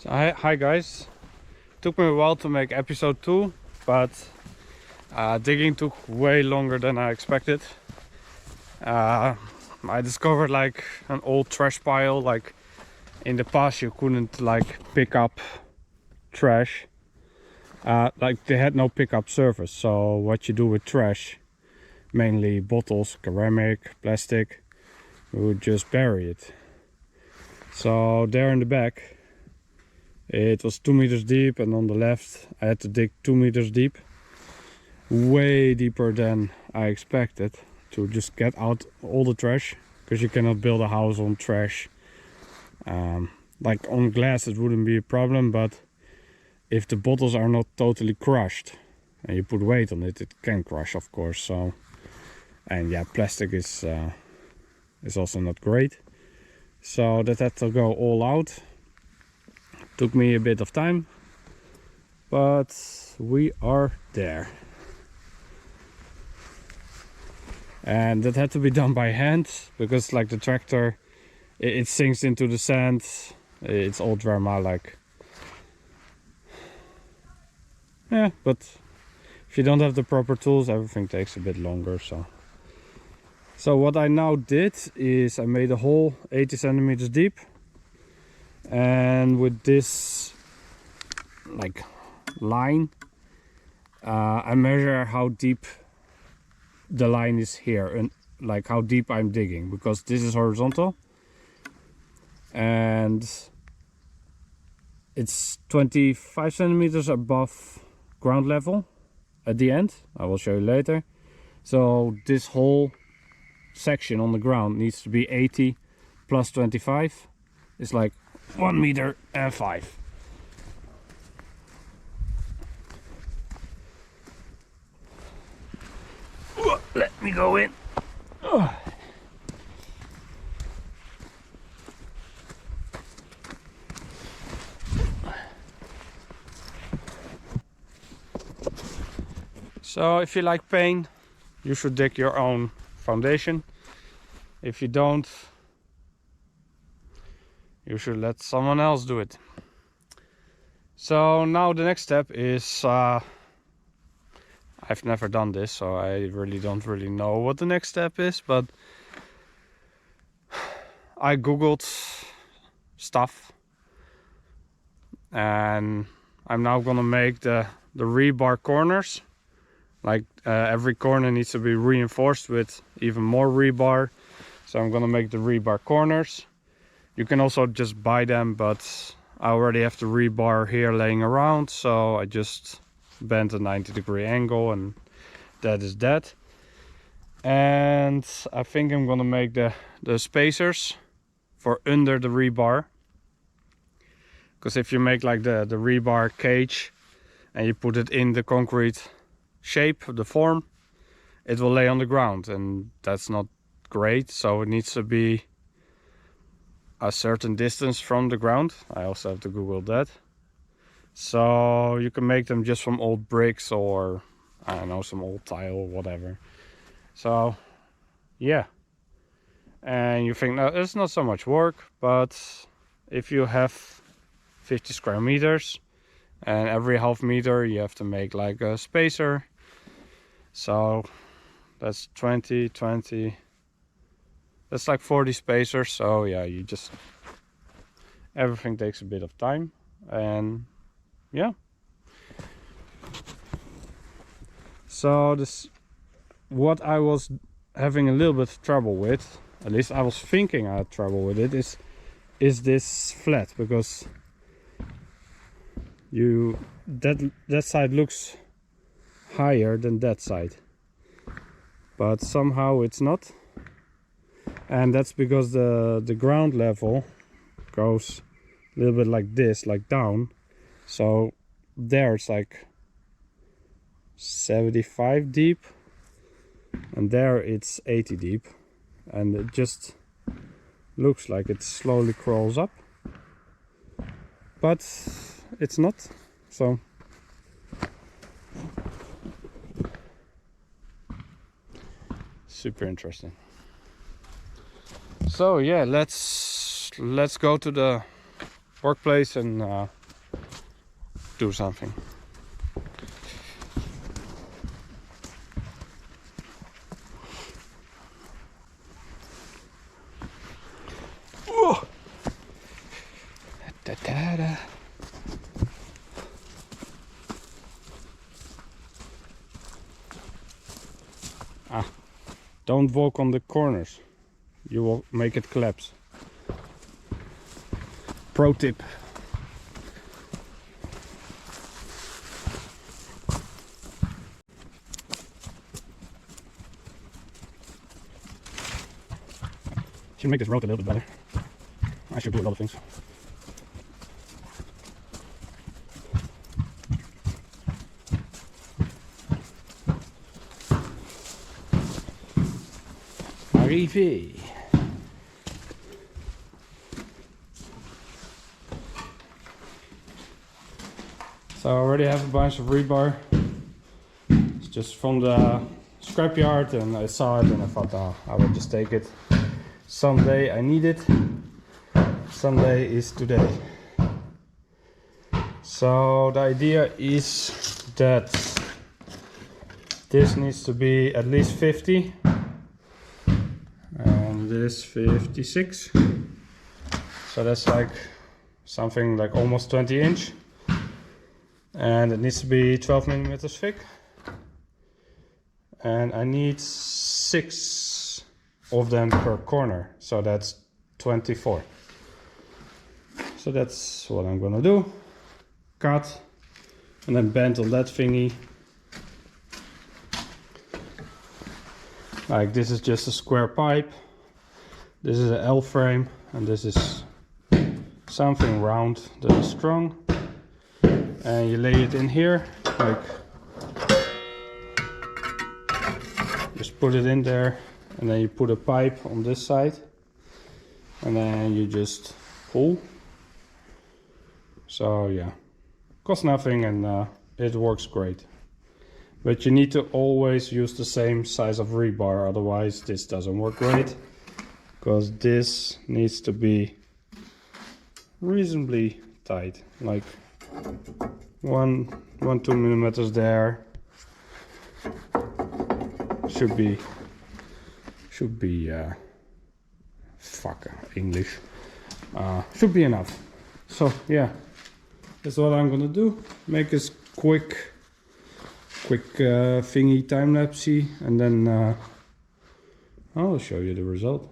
So hi guys, took me a while to make episode 2, but digging took way longer than I expected. I discovered like an old trash pile. Like in the past you couldn't like pick up trash, like they had no pickup service. So what you do with trash, mainly bottles, ceramic, plastic, you would just bury it. So there in the back it was 2 meters deep, and on the left I had to dig 2 meters deep, way deeper than I expected, to just get out all the trash, because you cannot build a house on trash. Like on glass it wouldn't be a problem, but if the bottles are not totally crushed and you put weight on it, it can crush, of course. So, and yeah, plastic is also not great, so that had to go all out. Took me a bit of time, but we are there. And that had to be done by hand, because like the tractor, it sinks into the sand. It's all drama, like, yeah, but if you don't have the proper tools, everything takes a bit longer. So what I now did is I made a hole 80 centimeters deep, and with this like line, I measure how deep the line is here, and like how deep I'm digging, because this is horizontal and it's 25 centimeters above ground level at the end. I will show you later. So this whole section on the ground needs to be 80 plus 25. It's like 1 meter and 5. Let me go in. So if you like pain, you should dig your own foundation. If you don't, you should let someone else do it. So now the next step is, I've never done this, so I don't really know what the next step is, but I googled stuff, and I'm now gonna make the rebar corners. Like every corner needs to be reinforced with even more rebar, so I'm gonna make the rebar corners. You can also just buy them, but I already have the rebar here laying around, so I just bent a 90-degree angle, and that is that. And I think I'm gonna make the spacers for under the rebar, because if you make like the rebar cage and you put it in the concrete shape, the form, it will lay on the ground, and that's not great. So it needs to be a certain distance from the ground. I also have to Google that. So you can make them just from old bricks, or I don't know, some old tile or whatever. So yeah, and you think, no, it's not so much work, but if you have 50 square meters and every half meter you have to make like a spacer, so that's 20, that's like 40 spacers. So yeah, you just, everything takes a bit of time, and yeah. So this, what I was having a little bit of trouble with, at least I was thinking I had trouble with it, is this flat, because that side looks higher than that side, but somehow it's not. And that's because the ground level goes a little bit like this, like down. So there it's like 75 deep, and there it's 80 deep, and it just looks like it slowly crawls up, but it's not. So super interesting. So yeah, let's go to the workplace and do something. Oh. Da, da, da. Don't walk on the corners, you will make it collapse. Pro tip. Should make this road a little bit better. I should do a lot of things. Arrivé. So I already have a bunch of rebar. It's just from the scrapyard, and I saw it and I thought, oh, I will just take it. Someday I need it. Someday is today. So the idea is that this needs to be at least 50 and this 56. So that's like something like almost 20 inch. And it needs to be 12 millimeters thick. And I need 6 of them per corner. So that's 24. So that's what I'm gonna do. Cut and then bend on that thingy. Like this is just a square pipe. This is an L frame and this is something round that is strong. And you lay it in here, like just put it in there, and then you put a pipe on this side, and then you just pull. So yeah, costs nothing and it works great. But you need to always use the same size of rebar, otherwise this doesn't work great, because this needs to be reasonably tight, like 2 millimeters there. Should be fuck English. Should be enough. So yeah, that's what I'm gonna do. Make this quick thingy time lapsey, and then I'll show you the result.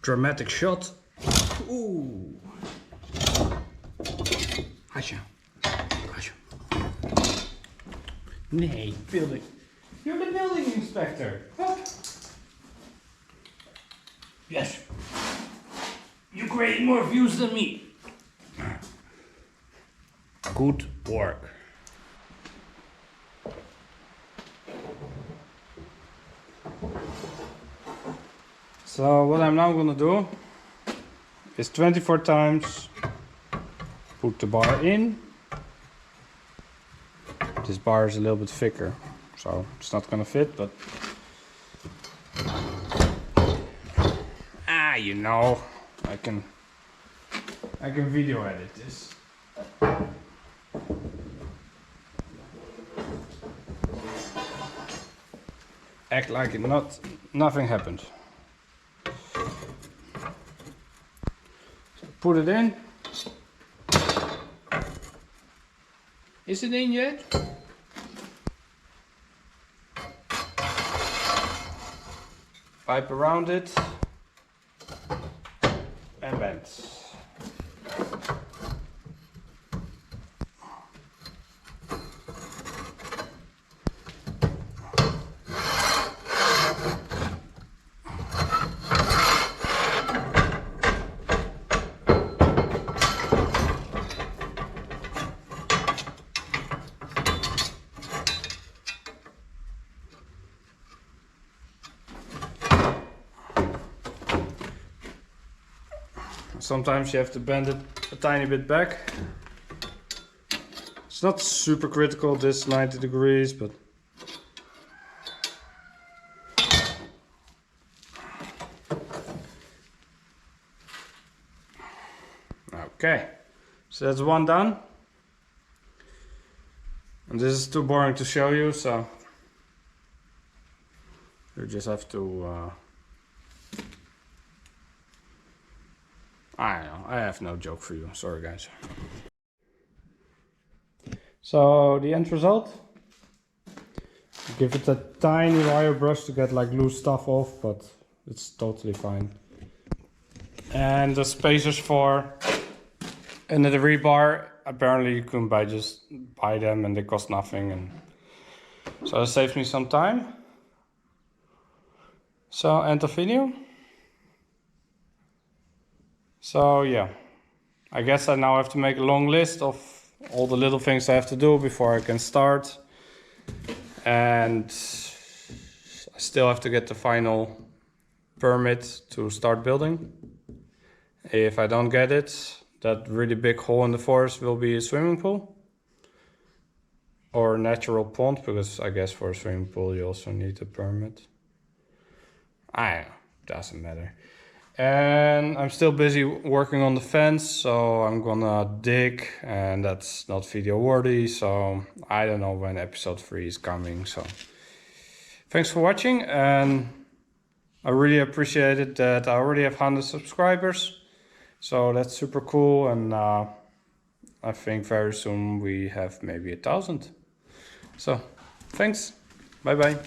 Dramatic shot. Ooh. Asja. Nee, building. You're the building inspector. Huh? Yes. You create more views than me. Good work. So what I'm now gonna do is 24 times put the bar in. This bar is a little bit thicker, so it's not gonna fit, but you know, I can video edit this. Act like nothing happened. So put it in. Is it in yet? Pipe around it and bend. Sometimes you have to bend it a tiny bit back. It's not super critical, this 90 degrees, but okay, so that's one done. And this is too boring to show you, so you just have to I don't know, I have no joke for you, sorry guys. So the end result, give it a tiny wire brush to get like loose stuff off, but it's totally fine. And the spacers for under the rebar, apparently you can buy them and they cost nothing, and so it saves me some time. So end of video. So yeah, I guess I now have to make a long list of all the little things I have to do before I can start. And I still have to get the final permit to start building. If I don't get it, that really big hole in the forest will be a swimming pool. Or a natural pond, because I guess for a swimming pool you also need a permit. I don't know, doesn't matter. And I'm still busy working on the fence, so I'm gonna dig, and that's not video worthy, so I don't know when episode 3 is coming. So thanks for watching, and I really appreciate it that I already have 100 subscribers, so that's super cool. And I think very soon we have maybe 1,000. So thanks, bye bye.